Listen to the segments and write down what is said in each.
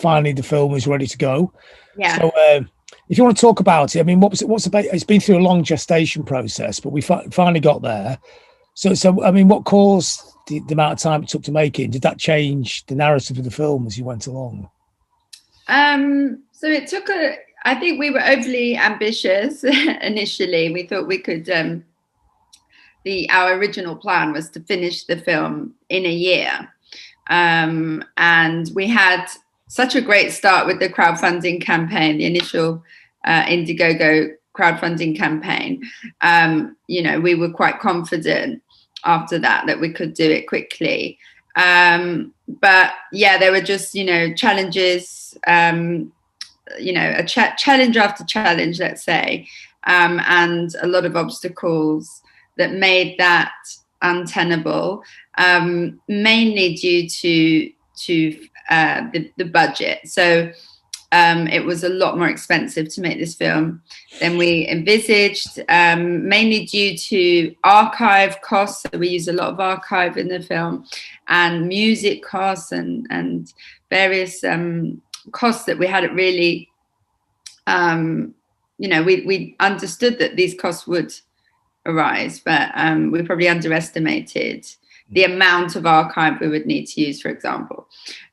finally the film was ready to go. Yeah. So if you want to talk about it, I mean, what's about? It's been through a long gestation process, but we finally got there. So I mean, what caused the amount of time it took to make it? Did that change the narrative of the film as you went along? So it took I think we were overly ambitious initially. We thought we could, our original plan was to finish the film in a year. And we had such a great start with the crowdfunding campaign, the initial Indiegogo crowdfunding campaign. We were quite confident after that we could do it quickly. But yeah, there were just, challenges, challenge after challenge, let's say, and a lot of obstacles that made that untenable, mainly due to the budget. So it was a lot more expensive to make this film than we envisaged, mainly due to archive costs. So we use a lot of archive in the film, and music costs and various costs that we hadn't really, we understood that these costs would arise, but we probably underestimated the amount of archive we would need to use, for example.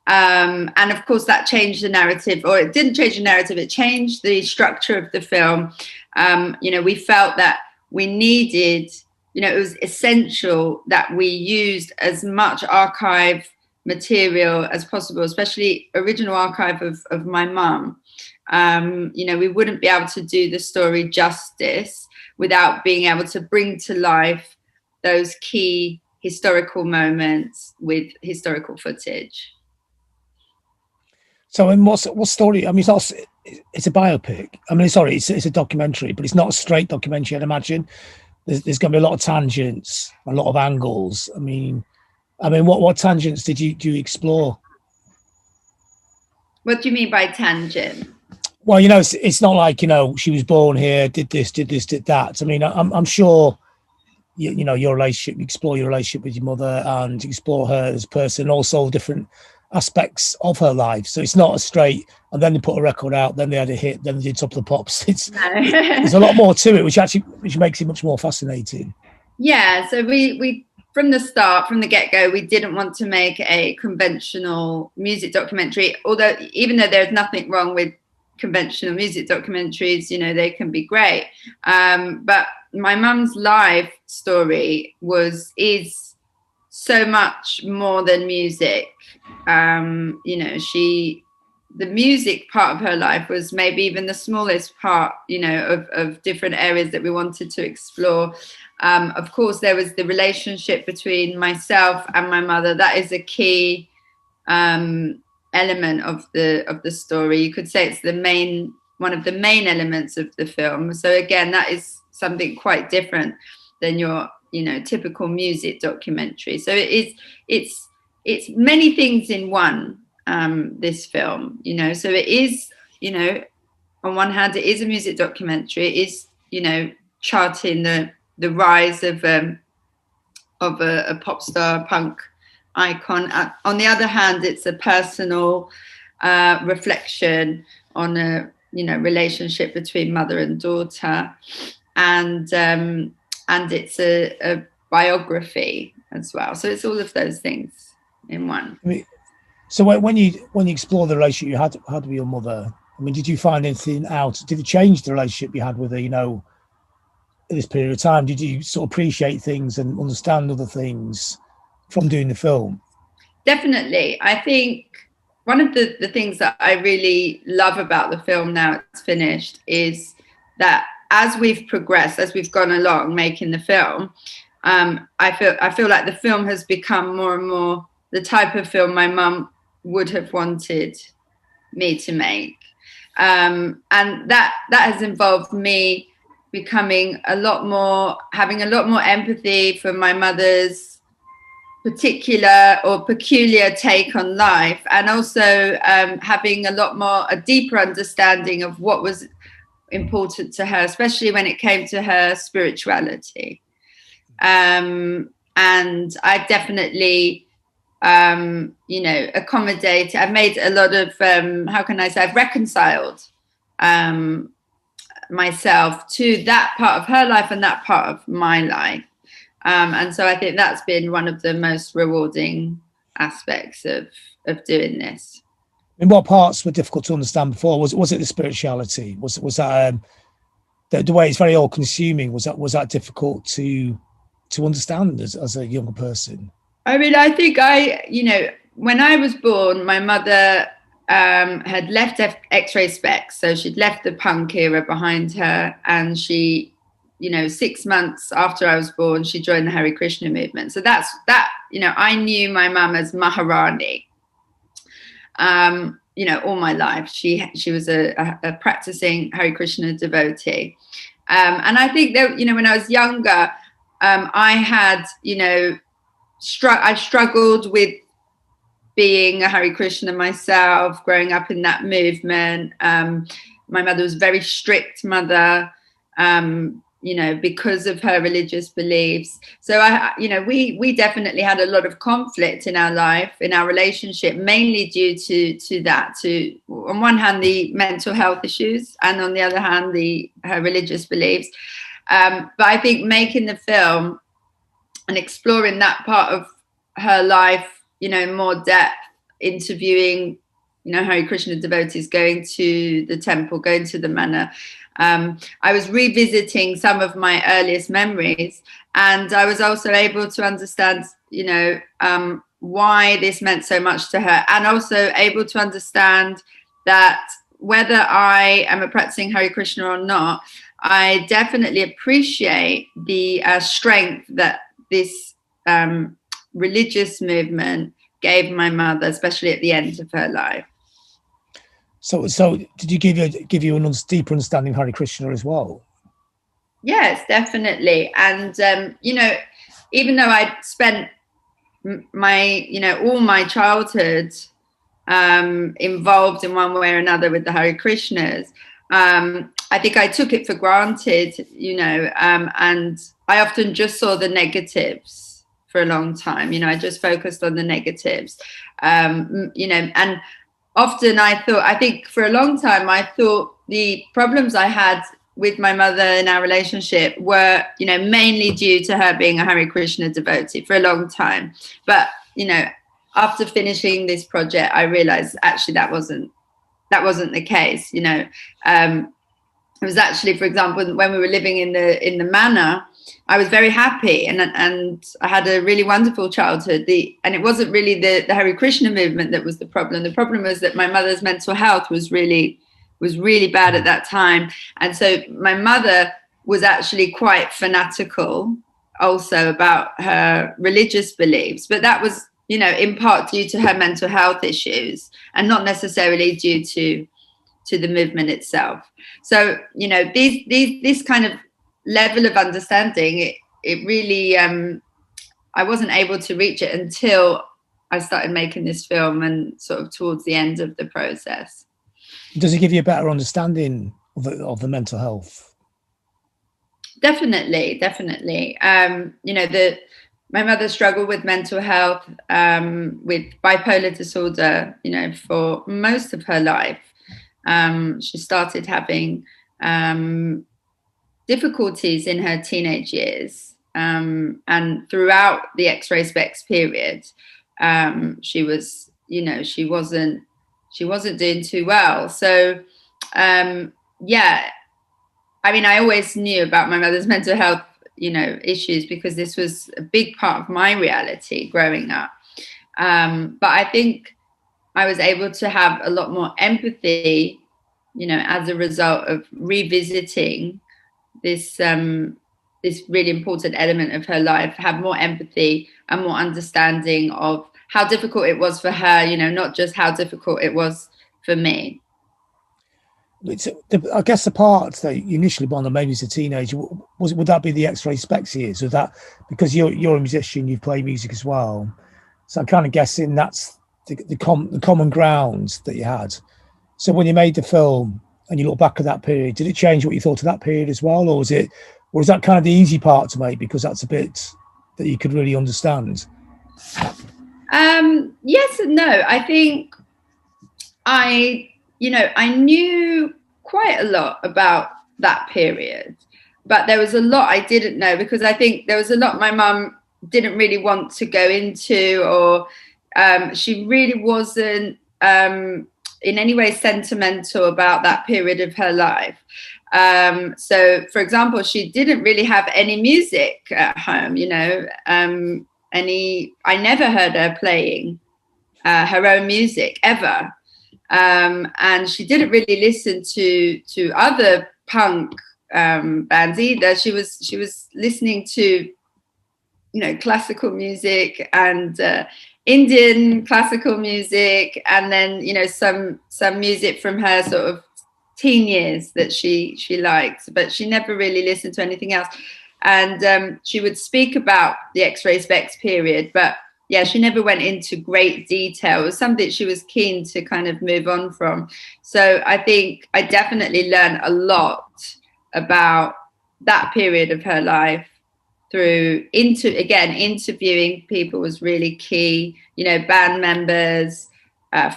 And of course that changed the narrative, or it didn't change the narrative, it changed the structure of the film. We felt that we needed, it was essential that we used as much archive material as possible, especially original archive of my mum. We wouldn't be able to do the story justice without being able to bring to life those key historical moments with historical footage. So, and what story? I mean, it's a biopic. I mean, sorry, it's a documentary, but it's not a straight documentary, I'd imagine. There's going to be a lot of tangents, a lot of angles. I mean, what tangents did you explore? What do you mean by tangent? Well, it's not like, she was born here, did this, did that. I mean, I'm sure, your relationship, explore your relationship with your mother and explore her as a person, also different aspects of her life. So it's not a straight, and then they put a record out, then they had a hit, then they did Top of the Pops. There's a lot more to it, which makes it much more fascinating. Yeah, so we from the start, from the get-go, we didn't want to make a conventional music documentary, even though there's nothing wrong with conventional music documentaries, they can be great. But my mum's life story is so much more than music. The music part of her life was maybe even the smallest part, of different areas that we wanted to explore. Of course, there was the relationship between myself and my mother. That is a key element of the story. You could say it's one of the main elements of the film. So again, that is something quite different than your typical music documentary. So it's many things in one, this film, so it is, on one hand it is a music documentary. It is, charting the rise of a pop star punk icon. On the other hand, it's a personal reflection on a relationship between mother and daughter, and it's a biography as well. So it's all of those things in one. I mean, so when you explore the relationship you had with your mother, I mean, did you find anything out? Did it change the relationship you had with her, in this period of time? Did you sort of appreciate things and understand other things from doing the film? Definitely. I think one of the things that I really love about the film now it's finished is that as we've progressed, as we've gone along making the film, I feel like the film has become more and more the type of film my mum would have wanted me to make. And that has involved me having a lot more empathy for my mother's particular or peculiar take on life, and also having a deeper understanding of what was important to her, especially when it came to her spirituality. And I definitely accommodate. I've made a lot of, how can I say, I've reconciled myself to that part of her life and that part of my life. And so I think that's been one of the most rewarding aspects of doing this. And what parts were difficult to understand before? Was it the spirituality? Was that the way it's very all consuming? Was that difficult to understand as a younger person? I mean, I think when I was born, my mother had left X-Ray Spex, so she'd left the punk era behind her, and she, 6 months after I was born, she joined the Hare Krishna movement. So that's that. I knew my mum as Maharani. All my life, she was a practicing Hare Krishna devotee, and I think that when I was younger, I had I struggled with being a Hare Krishna myself, growing up in that movement. My mother was a very strict mother, because of her religious beliefs. So we definitely had a lot of conflict in our life, in our relationship, mainly due to that. To, on one hand, the mental health issues, and on the other hand, her religious beliefs. But I think making the film and exploring that part of her life, in more depth, interviewing, Hare Krishna devotees, going to the temple, going to the manor. I was revisiting some of my earliest memories, and I was also able to understand, why this meant so much to her, and also able to understand that whether I am a practicing Hare Krishna or not, I definitely appreciate the strength that this religious movement gave my mother, especially at the end of her life. So did you give you a deeper understanding of Hare Krishna as well? Yes, definitely. And even though I'd spent my all my childhood involved in one way or another with the Hare Krishnas, I think I took it for granted, and I often just saw the negatives for a long time. I just focused on the negatives, and often I think for a long time, I thought the problems I had with my mother in our relationship were, mainly due to her being a Hare Krishna devotee for a long time. But, after finishing this project, I realized actually that wasn't the case. It was actually, for example, when we were living in the manor, I was very happy and I had a really wonderful childhood. And it wasn't really the Hare Krishna movement that was the problem. The problem was that my mother's mental health was really bad at that time. And so my mother was actually quite fanatical also about her religious beliefs. But that was, in part due to her mental health issues and not necessarily due to the movement itself. So, this kind of level of understanding, it really, I wasn't able to reach it until I started making this film and sort of towards the end of the process. Does it give you a better understanding of the mental health? Definitely. My mother struggled with mental health, with bipolar disorder, for most of her life. She started having difficulties in her teenage years, and throughout the X-Ray Spex period, she was, she wasn't doing too well. So, I always knew about my mother's mental health, issues, because this was a big part of my reality growing up. But I think I was able to have a lot more empathy, as a result of revisiting this really important element of her life, have more empathy and more understanding of how difficult it was for her, not just how difficult it was for me. I guess the part that you initially bonded, maybe as a teenager, would that be the X-Ray Spex years? Or that, because you're a musician, you play music as well, so I'm kind of guessing that's the common ground that you had. So when you made the film and you look back at that period, did it change what you thought of that period as well, or was that kind of the easy part to make because that's a bit that you could really understand? Yes and no. I think I knew quite a lot about that period, but there was a lot I didn't know, because I think there was a lot my mum didn't really want to go into, or she really wasn't in any way sentimental about that period of her life. So, for example, she didn't really have any music at home, I never heard her playing her own music ever. And she didn't really listen to other punk bands either. She was listening to classical music and Indian classical music, and then some music from her sort of teen years that she liked, but she never really listened to anything else. And she would speak about the X-Ray Spex period, but yeah, she never went into great detail. It was something she was keen to kind of move on from. So I think I definitely learned a lot about that period of her life through interviewing people was really key. Band members,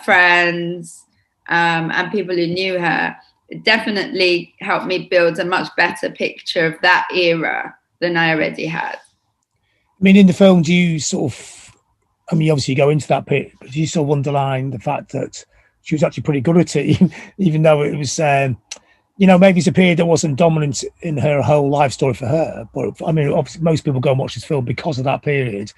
friends, and people who knew her. It definitely helped me build a much better picture of that era than I already had. I mean, in the film, do you sort of, obviously you go into that bit, but do you sort of underline the fact that she was actually pretty good at it, even though it was, maybe it's a period that wasn't dominant in her whole life story for her. But obviously most people go and watch this film because of that period.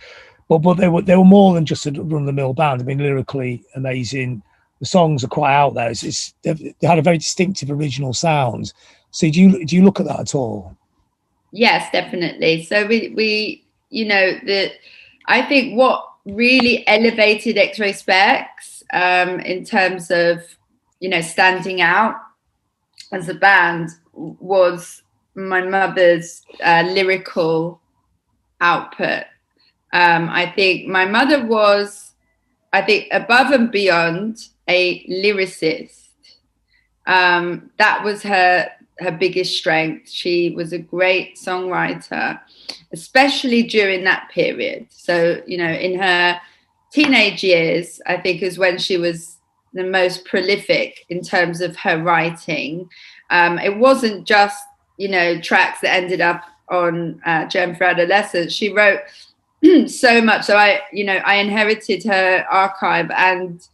But they were more than just a run-of-the-mill band. Lyrically amazing. The songs are quite out there. They had a very distinctive original sound. So do you look at that at all? Yes, definitely. So I think what really elevated X-Ray Spex in terms of standing out as a band was my mother's lyrical output. I think my mother was, above and beyond a lyricist. That was her biggest strength. She was a great songwriter, especially during that period. So, in her teenage years, I think is when she was the most prolific in terms of her writing. It wasn't just, tracks that ended up on Gem for Adolescents. She wrote so much. So I inherited her archive, and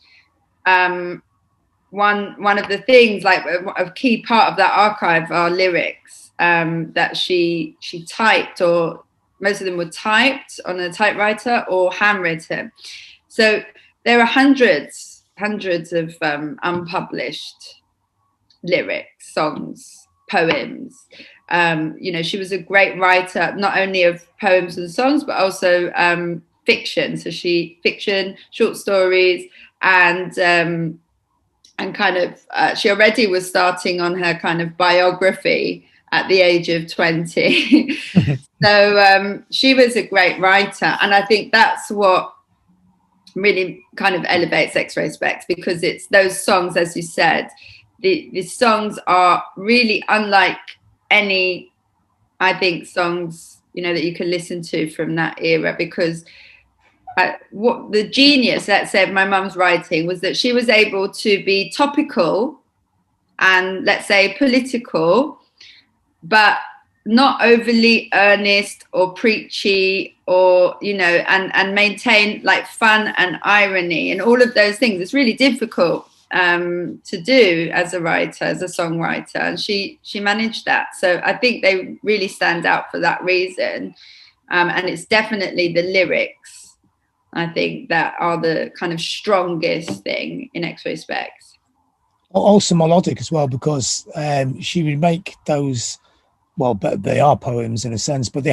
one of the things, like a key part of that archive, are lyrics that she typed, or most of them were typed on a typewriter or handwritten. So there are hundreds of unpublished lyrics, songs, poems. She was a great writer, not only of poems and songs, but also fiction. So fiction, short stories, and kind of she already was starting on her kind of biography at the age of 20. So she was a great writer, and I think that's what really kind of elevates X-Ray Spex, because it's those songs, as you said, the songs are really unlike any, I think, songs that you can listen to from that era, because what the genius, let's say, of my mum's writing was that she was able to be topical and, let's say, political, but not overly earnest or preachy, or and maintain like fun and irony and all of those things. It's really difficult to do as a writer, as a songwriter, and she managed that. So I think they really stand out for that reason, and it's definitely the lyrics, I think, that are the kind of strongest thing in X-Ray Spex. Also melodic as well, because she would make those, well, but they are poems in a sense, but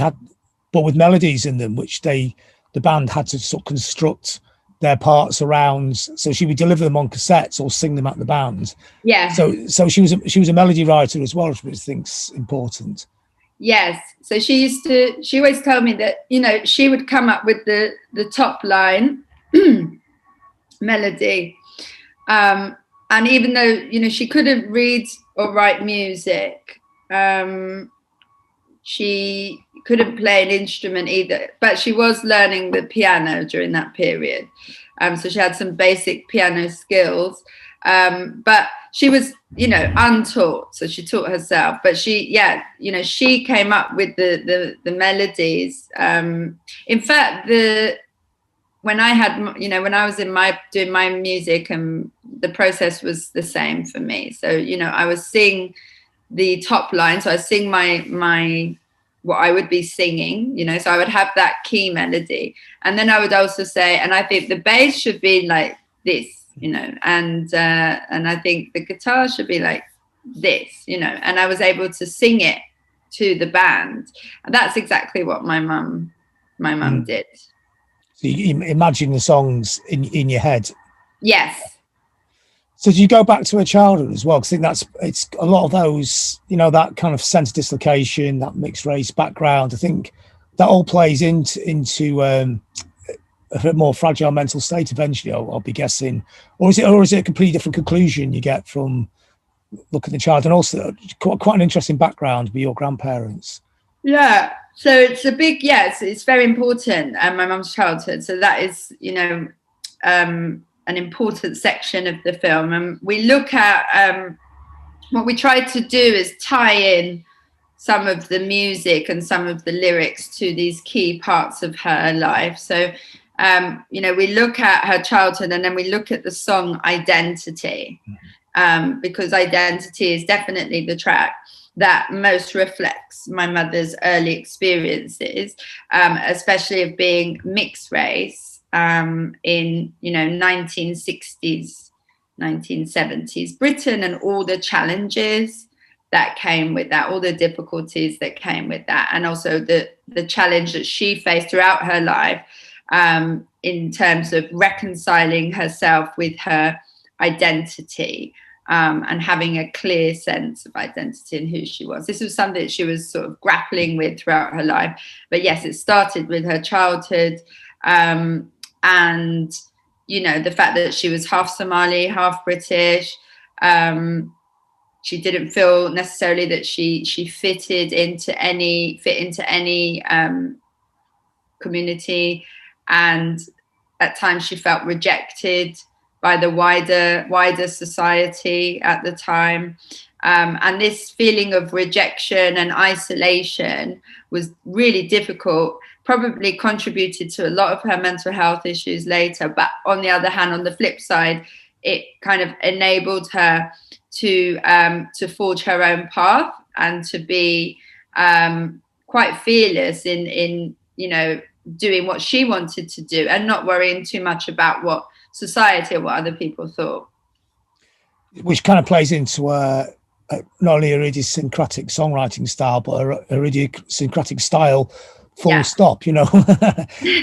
with melodies in them, which the band had to sort of construct their parts around. So she would deliver them on cassettes or sing them at the band. Yeah. So she was a melody writer as well, which I think's important. Yes. So she always told me that, she would come up with the top line melody. And even though, she couldn't read or write music, she couldn't play an instrument either, but she was learning the piano during that period. So she had some basic piano skills, but she was, untaught. So she taught herself, but she came up with the melodies. In fact, when I was doing my music, and the process was the same for me. So, I was sing the top line. So I sing my what I would be singing, so I would have that key melody. And then I would also say, and I think the bass should be like this, and I think the guitar should be like this, and I was able to sing it to the band. And that's exactly what my mum did. So you imagine the songs in your head. Yes. So do you go back to her childhood as well? Because I think it's a lot of those, that kind of sense of dislocation, that mixed race background. I think that all plays into a more fragile mental state eventually, I'll be guessing. Or is it a completely different conclusion you get from looking at the child? And also quite an interesting background with your grandparents. Yeah. So it's a big, it's very important. My mum's childhood. So that is, an important section of the film. And we look at what we try to do is tie in some of the music and some of the lyrics to these key parts of her life. So, we look at her childhood, and then we look at the song Identity, because Identity is definitely the track that most reflects my mother's early experiences, especially of being mixed race. In 1960s, 1970s Britain, and all the challenges that came with that, all the difficulties that came with that, and also the challenge that she faced throughout her life, in terms of reconciling herself with her identity, and having a clear sense of identity and who she was. This was something that she was sort of grappling with throughout her life. But yes, it started with her childhood. And, the fact that she was half Somali, half British, she didn't feel necessarily that she fit into any community. And at times she felt rejected by the wider society at the time. And this feeling of rejection and isolation was really difficult, probably contributed to a lot of her mental health issues later. But on the other hand, on the flip side, it kind of enabled her to forge her own path and to be quite fearless in doing what she wanted to do, and not worrying too much about what society or what other people thought. Which kind of plays into not only her idiosyncratic songwriting style, but her idiosyncratic style, full stop. I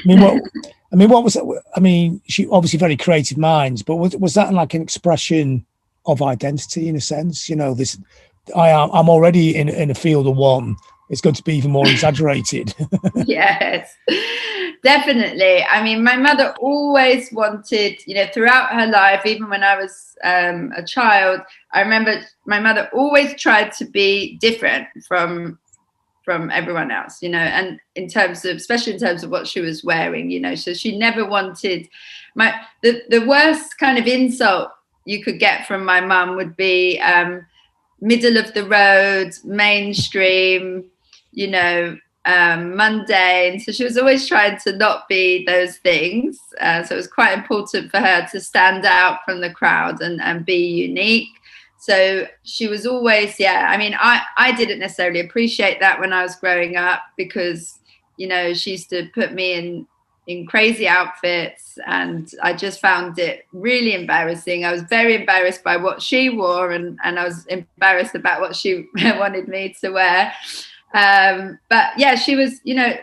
mean, what was it? I mean, she obviously very creative minds, but was that like an expression of identity in a sense? This I'm already in a field of one. It's going to be even more exaggerated. Yes, definitely. I mean, my mother always wanted, throughout her life, even when I was a child, I remember my mother always tried to be different from everyone else, and especially in terms of what she was wearing, so she never wanted the worst kind of insult you could get from my mum would be middle of the road, mainstream, mundane. So she was always trying to not be those things. So it was quite important for her to stand out from the crowd and be unique. So she was always, I mean, I didn't necessarily appreciate that when I was growing up, because, she used to put me in crazy outfits, and I just found it really embarrassing. I was very embarrassed by what she wore, and I was embarrassed about what she wanted me to wear. But yeah, she was, there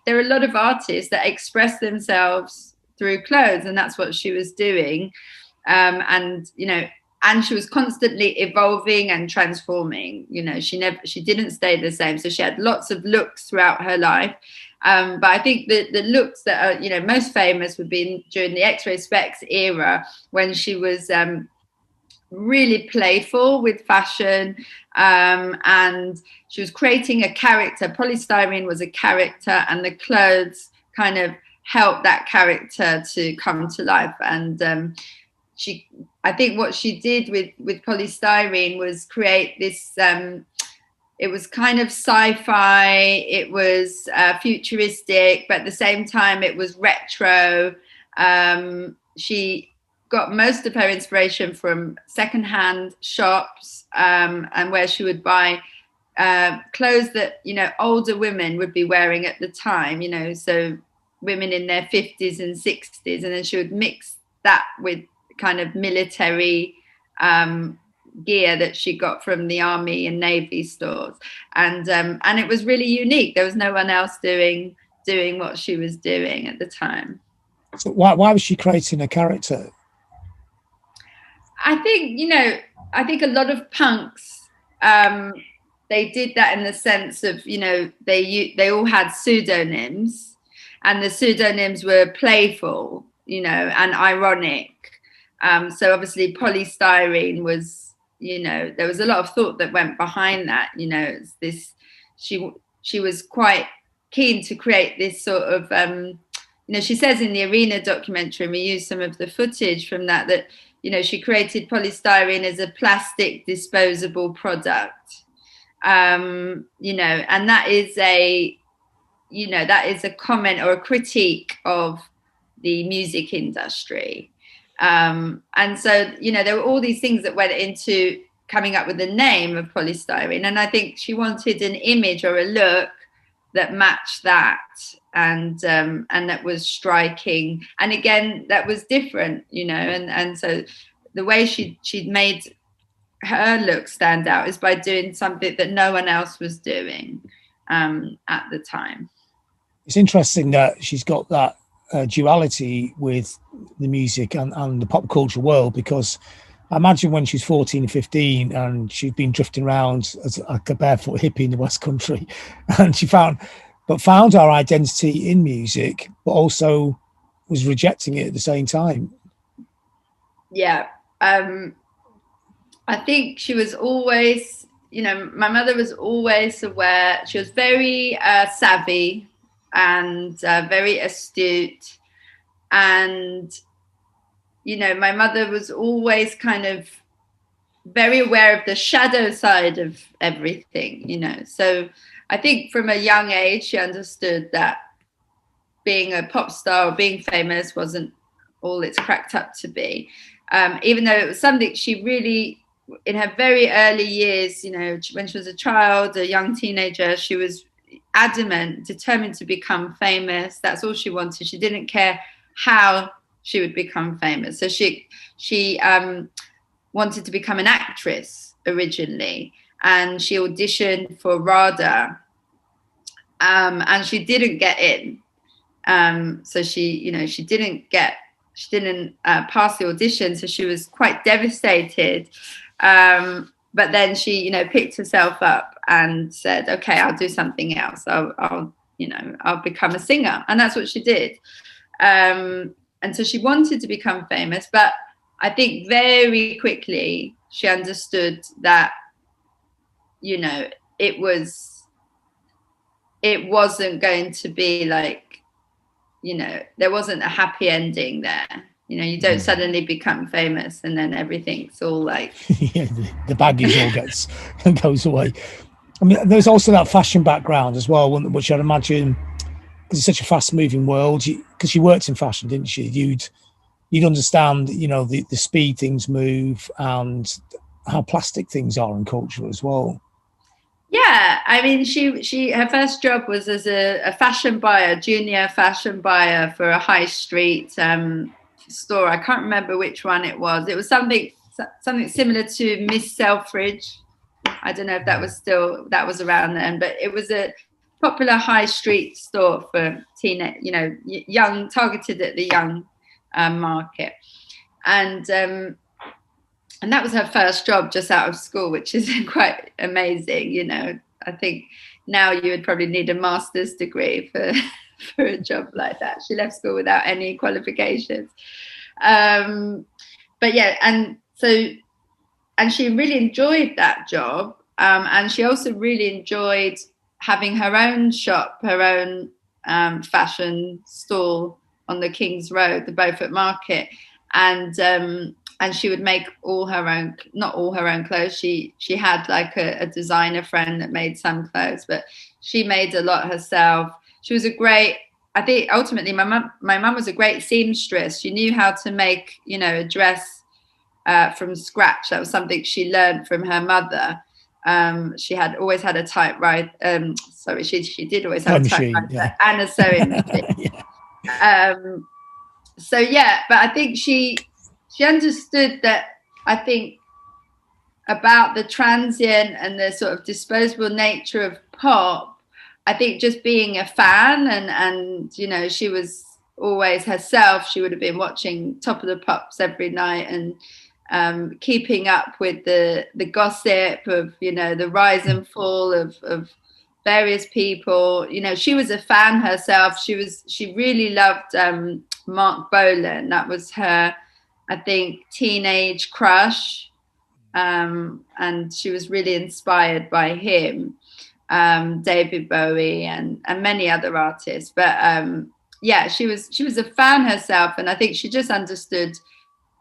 are a lot of artists that express themselves through clothes, and that's what she was doing. And she was constantly evolving and transforming. She didn't stay the same. So she had lots of looks throughout her life. But I think the looks that are, most famous would be during the X-Ray Spex era, when she was really playful with fashion, and she was creating a character. Polystyrene was a character, and the clothes kind of helped that character to come to life. And I think what she did with Polystyrene was create this. It was kind of sci-fi. It was futuristic, but at the same time, it was retro. She got most of her inspiration from secondhand shops, and where she would buy clothes that, you know, older women would be wearing at the time, you know, so women in their 50s and 60s, and then she would mix that with kind of military gear that she got from the army and navy stores, and it was really unique. There was no one else doing what she was doing at the time. So why was she creating a character? I think, you know, I think a lot of punks, they did that in the sense of, you know, they all had pseudonyms, and the pseudonyms were playful, you know, and ironic. So obviously Polystyrene was, you know, there was a lot of thought that went behind that, you know. It's this, she was quite keen to create this sort of, you know, she says in the Arena documentary, and we use some of the footage from that, you know, she created polystyrene as a plastic disposable product, you know, and that is a comment or a critique of the music industry. And so, you know, there were all these things that went into coming up with the name of polystyrene. And I think she wanted an image or a look that matched that, and that was striking. And again, that was different, you know, and so the way she'd made her look stand out is by doing something that no one else was doing at the time. It's interesting that she's got that duality with the music and the pop culture world, because I imagine when she's 14 and 15 and she'd been drifting around as like a barefoot hippie in the West Country, and she found her identity in music, but also was rejecting it at the same time. Yeah. I think she was always, you know, my mother was always aware. She was very savvy and very astute. And, you know, my mother was always kind of very aware of the shadow side of everything, you know. So I think from a young age, she understood that being a pop star or being famous wasn't all it's cracked up to be. Even though it was something she really, in her very early years, you know, when she was a child, a young teenager, she was adamant, determined to become famous. That's all she wanted. She didn't care how she would become famous. So she wanted to become an actress originally, and she auditioned for RADA, and she didn't get in. So she didn't pass the audition. So she was quite devastated. But then she, you know, picked herself up and said, okay, I'll do something else. I'll become a singer. And that's what she did. And so she wanted to become famous, but I think very quickly she understood that, you know, it wasn't going to be like, you know, there wasn't a happy ending there. You know, you don't suddenly become famous and then everything's all like... yeah, the baggage all goes away. I mean, there's also that fashion background as well, which I'd imagine, because it's such a fast-moving world, because you worked in fashion, didn't you? You'd understand, you know, the speed things move and how plastic things are in culture as well. Yeah, I mean, her first job was as a fashion buyer, junior fashion buyer for a high street store. I can't remember which one it was. It was something similar to Miss Selfridge. I don't know if that was around then, but it was a popular high street store for teenage, you know, young, targeted at the young market, and that was her first job just out of school, which is quite amazing. You know, I think now you would probably need a master's degree for a job like that. She left school without any qualifications. But yeah, and so she really enjoyed that job. And she also really enjoyed having her own shop, her own fashion stall on the King's Road, the Beaufort Market. And she would make all her own, not all her own clothes. She had like a designer friend that made some clothes, but she made a lot herself. She was I think ultimately my mum was a great seamstress. She knew how to make, a dress from scratch. That was something she learned from her mother. She had always had a typewriter. She did always have a typewriter and a sewing machine. But I think she understood that, I think, about the transient and the sort of disposable nature of pop. I think just being a fan and she was always herself. She would have been watching Top of the Pops every night and keeping up with the gossip of, the rise and fall of various people. She was a fan herself. She really loved Mark Bolan. That was her, I think, teenage crush. And she was really inspired by him. David Bowie and many other artists, but she was a fan herself, and I think she just understood,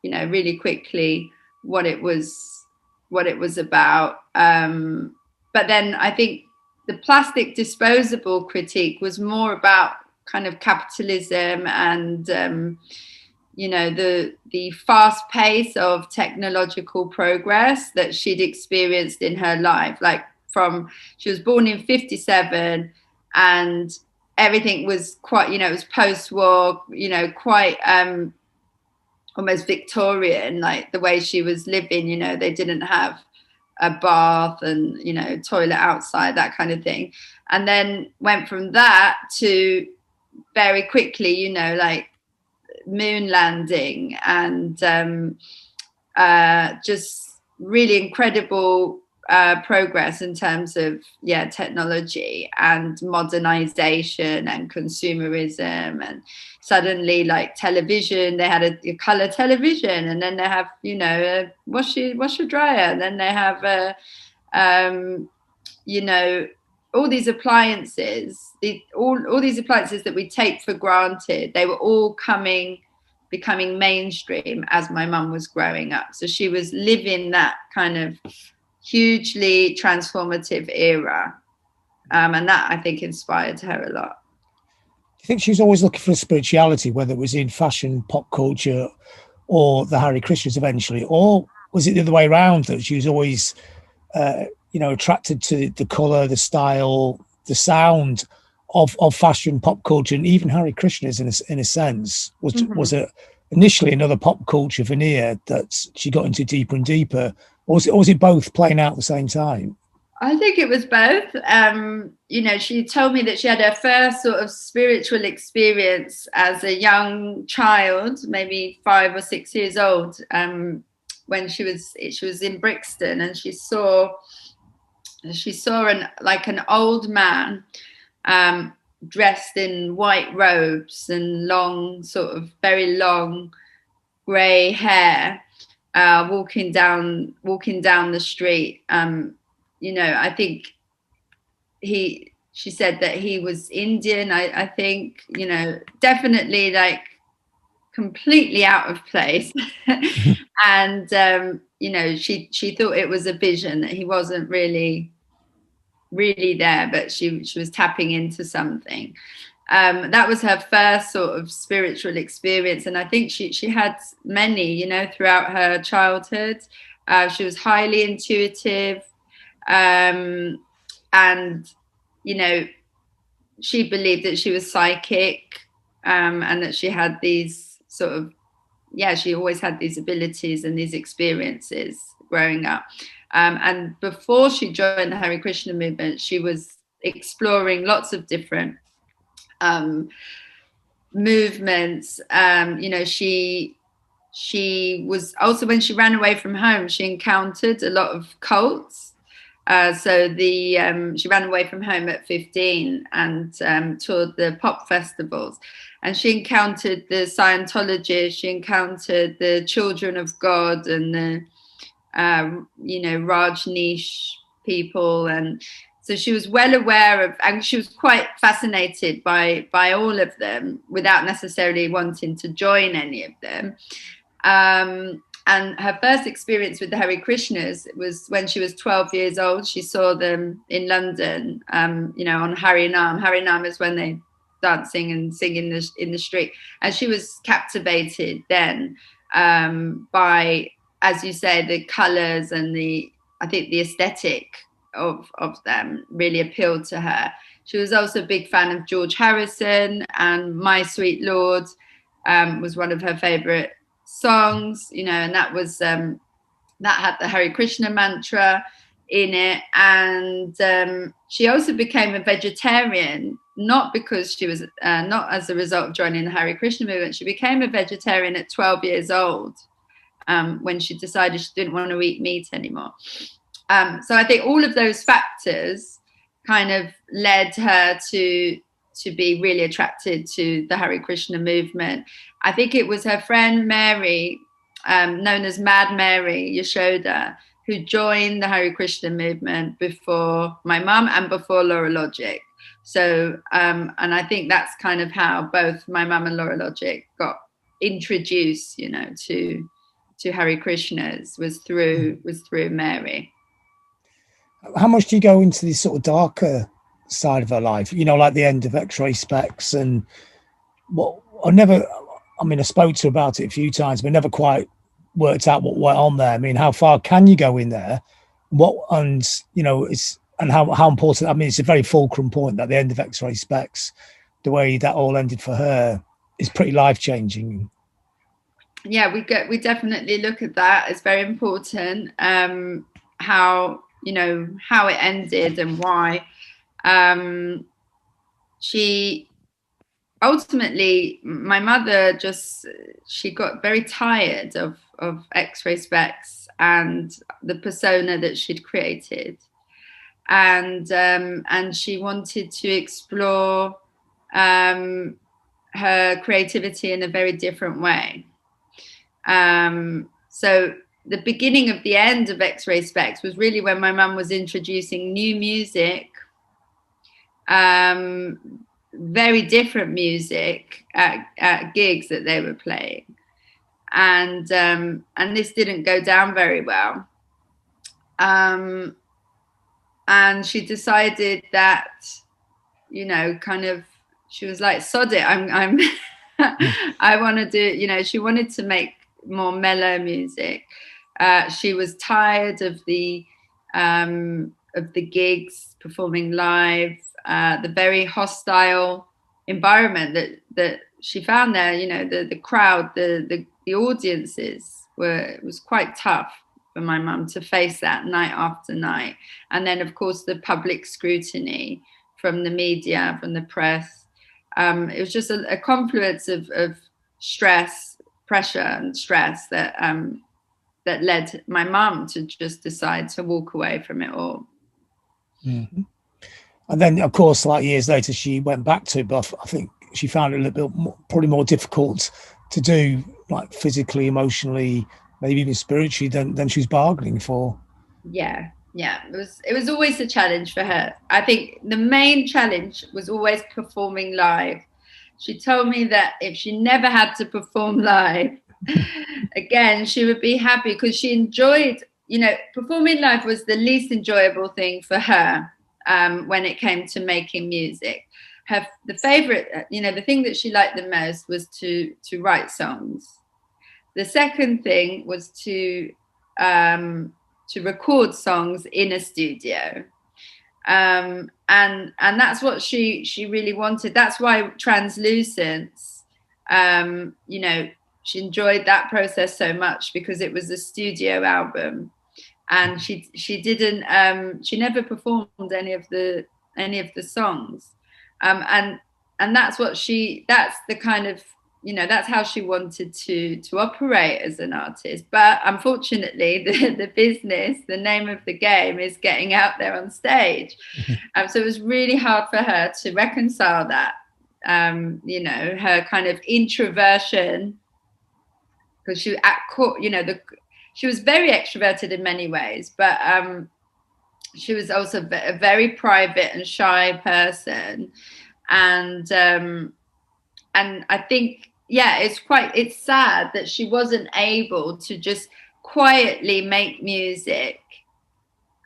really quickly what it was about. But then I think the plastic disposable critique was more about kind of capitalism and the fast pace of technological progress that she'd experienced in her life. Like, she was born in 1957, and everything was quite, it was post-war, quite almost Victorian, like the way she was living. They didn't have a bath and, toilet outside, that kind of thing. And then went from that to very quickly, like moon landing and just really incredible progress in terms of technology and modernization and consumerism. And suddenly, like television, they had a color television, and then they have a washer dryer, and then they have all these appliances, all these appliances that we take for granted. They were all becoming mainstream as my mum was growing up. So she was living that kind of hugely transformative era, and that, I think, inspired her a lot. Do you think she was always looking for spirituality, whether it was in fashion, pop culture, or the Hare Krishnas eventually, or was it the other way around, that she was always attracted to the color, the style, the sound of fashion, pop culture, and even Hare Krishnas in a sense was it initially another pop culture veneer that she got into deeper and deeper? Or was it both playing out at the same time? I think it was both. She told me that she had her first sort of spiritual experience as a young child, maybe 5 or 6 years old, when she was in Brixton, and she saw an old man dressed in white robes and long, sort of very long grey hair, walking down the street. I think she said that he was Indian. I think, definitely like completely out of place. And, she thought it was a vision, that he wasn't really there, but she was tapping into something. That was her first sort of spiritual experience, and I think she had many, throughout her childhood. She was highly intuitive, and she believed that she was psychic, and that she had these sort of she always had these abilities and these experiences growing up. And before she joined the Hare Krishna movement, she was exploring lots of different movements. She was also, when she ran away from home, she encountered a lot of cults. She ran away from home at 15 and toured the pop festivals. And she encountered the Scientologists, she encountered the Children of God and the Rajneesh people, and so she was well aware of, and she was quite fascinated by all of them without necessarily wanting to join any of them. And her first experience with the Hare Krishnas was when she was 12 years old. She saw them in London, on Hare Naam. Hare Naam is when they dancing and singing in the street. And she was captivated then by, as you say, the colours and I think the aesthetic of them really appealed to her. She was also a big fan of George Harrison, and My Sweet Lord was one of her favourite songs, and that was that had the Hare Krishna mantra in it. And she also became a vegetarian, not because she was not as a result of joining the Hare Krishna movement. She became a vegetarian at 12 years old when she decided she didn't want to eat meat anymore. So I think all of those factors kind of led her to be really attracted to the Hare Krishna movement. I think it was her friend Mary, known as Mad Mary Yashoda, who joined the Hare Krishna movement before my mum and before Laura Logic. So, and I think that's kind of how both my mum and Laura Logic got introduced, to Hare Krishnas was through Mary. How much do you go into this sort of darker side of her life? Like the end of X-Ray Spex, and I spoke to her about it a few times, but never quite worked out what went on there. I mean, how far can you go in there? How important? It's a very fulcrum point at the end of X-Ray Spex. The way that all ended for her is pretty life-changing. Yeah, we definitely look at that. It's very important. How it ended and why. She ultimately, my mother she got very tired of X-Ray Spex and the persona that she'd created, and she wanted to explore her creativity in a very different way. So the beginning of the end of X-Ray Spex was really when my mum was introducing new music, very different music at gigs that they were playing, and this didn't go down very well. And she decided that, she was like, sod it, I'm I want to do, she wanted to make more mellow music. She was tired of the gigs, performing live, the very hostile environment that she found there. The crowd, the audiences it was quite tough for my mum to face that night after night. And then, of course, the public scrutiny from the media, from the press. It was just a confluence of stress, pressure and stress that led my mum to just decide to walk away from it all. Mm-hmm. And then, of course, like years later, she went back to, but I think she found it a little bit probably more difficult to do, like physically, emotionally, maybe even spiritually than she was bargaining for. Yeah. It was always a challenge for her. I think the main challenge was always performing live. She told me that if she never had to perform live again, she would be happy, because she enjoyed, performing live was the least enjoyable thing for her when it came to making music. The favorite, the thing that she liked the most was to write songs. The second thing was to record songs in a studio. And that's what she really wanted. That's why Translucence, she enjoyed that process so much, because it was a studio album, and she never performed any of the songs, and that's the kind of, that's how she wanted to operate as an artist. But unfortunately, the business, the name of the game, is getting out there on stage. So it was really hard for her to reconcile that, her kind of introversion, because she she was very extroverted in many ways, but she was also a very private and shy person. And I think, yeah, it's sad that she wasn't able to just quietly make music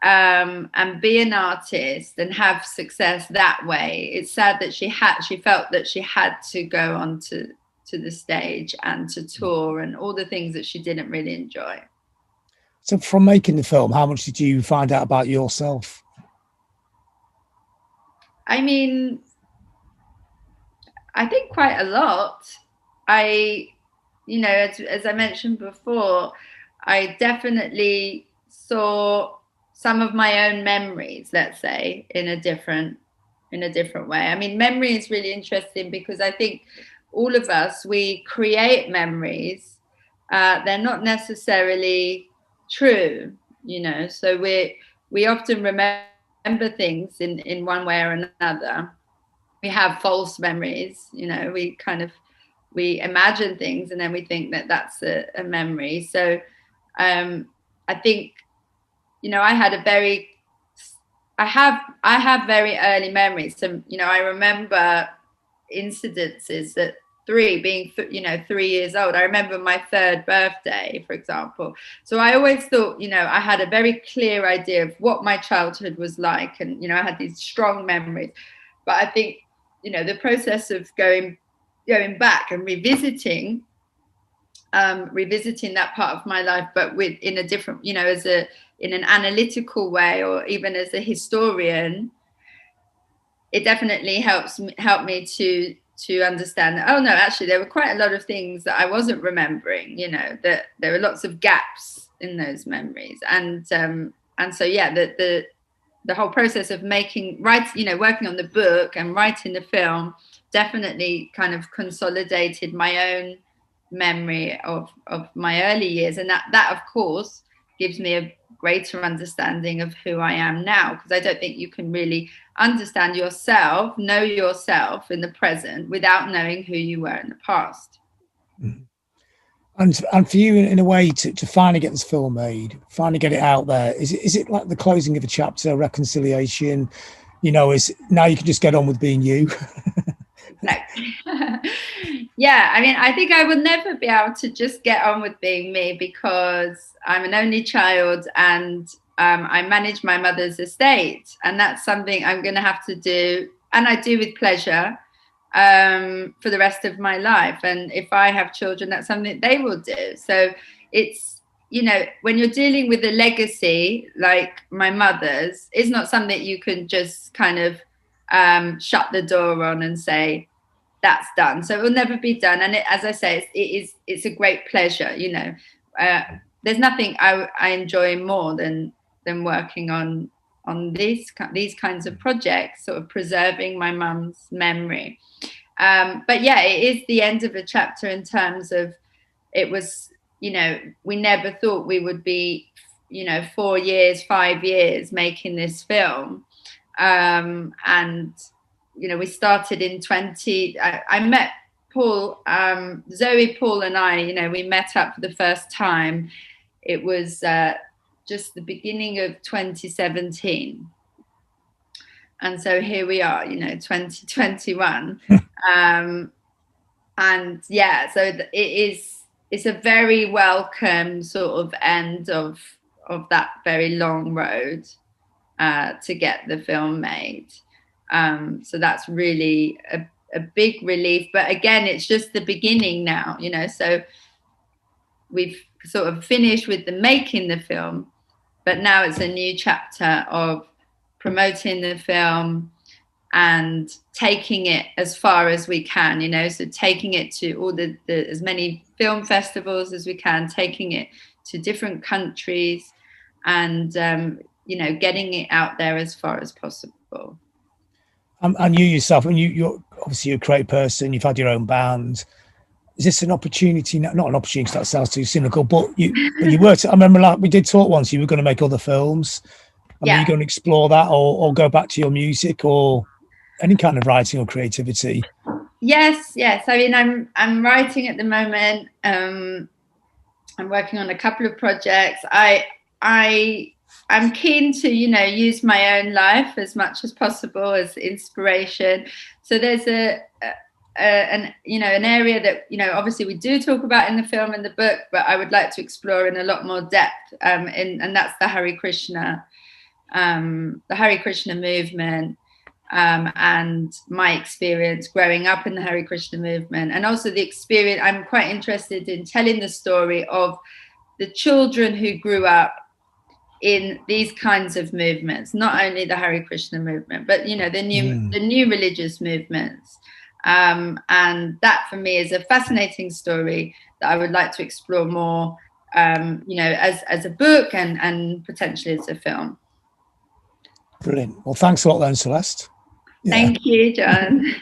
and be an artist and have success that way. It's sad that she felt that she had to go on to the stage and to tour and all the things that she didn't really enjoy. So from making the film, how much did you find out about yourself? I mean, I think quite a lot. You know, as I mentioned before, I definitely saw some of my own memories, let's say, in a different way. I mean, memory is really interesting because I think all of us, we create memories. They're not necessarily true, you know, so we often remember things in one way or another. We have false memories, you know, we imagine things and then we think that that's a memory. So I think, you know, I have very early memories. So, you know, I remember incidences at 3 years old. I remember my 3rd birthday, for example. So I always thought, you know, I had a very clear idea of what my childhood was like. And, you know, I had these strong memories. But I think, you know, the process of going back and revisiting that part of my life, but in a different, you know, in an analytical way, or even as a historian, it definitely helped me to understand that, oh no, actually there were quite a lot of things that I wasn't remembering, you know, that there were lots of gaps in those memories. And so, yeah, the whole process of working on the book and writing the film definitely kind of consolidated my own memory of my early years. And that of course gives me a greater understanding of who I am now, because I don't think you can really understand yourself, know yourself in the present without knowing who you were in the past. And for you, in a way, to finally get this film made, finally get it out there, is it like the closing of a chapter, reconciliation? You know, is now you can just get on with being you? Exactly. Yeah, I mean, I think I would never be able to just get on with being me, because I'm an only child and I manage my mother's estate, and that's something I'm going to have to do, and I do with pleasure, for the rest of my life. And if I have children, that's something they will do. So it's, you know, when you're dealing with a legacy like my mother's, it's not something you can just kind of shut the door on and say that's done. So it will never be done. And as I say, it's a great pleasure. You know, there's nothing I enjoy more than working on these kinds of projects, sort of preserving my mum's memory. But yeah, it is the end of a chapter in terms of, it was, you know, we never thought we would be, you know, 4 years, 5 years making this film. And, you know, we started in I met Paul, Zoe, Paul and I, you know, we met up for the first time. It was just the beginning of 2017. And so here we are, you know, 2021. And yeah, so it's a very welcome sort of end of that very long road to get the film made. So that's really a big relief. But again, it's just the beginning now, you know, so we've sort of finished with the making the film, but now it's a new chapter of promoting the film and taking it as far as we can, you know, so taking it to all the as many film festivals as we can, taking it to different countries, and you know, getting it out there as far as possible. And you yourself, and you're obviously a great person, you've had your own band. Is this an opportunity? Not an opportunity, that sounds too cynical, but you were I remember, like, we did talk once, you were going to make other films. Are you going to explore that, or go back to your music, or any kind of writing or creativity? Yes. I mean, I'm writing at the moment. I'm working on a couple of projects. I'm keen to, use my own life as much as possible as inspiration. So there's an area that, obviously we do talk about in the film and the book, but I would like to explore in a lot more depth. And that's the Hare Krishna movement. And my experience growing up in the Hare Krishna movement, and also the experience. I'm quite interested in telling the story of the children who grew up in these kinds of movements, not only the Hare Krishna movement, but the new religious movements. And that for me is a fascinating story that I would like to explore more, as a book and potentially as a film. Brilliant. Well, thanks a lot then, Celeste. Thank you, John.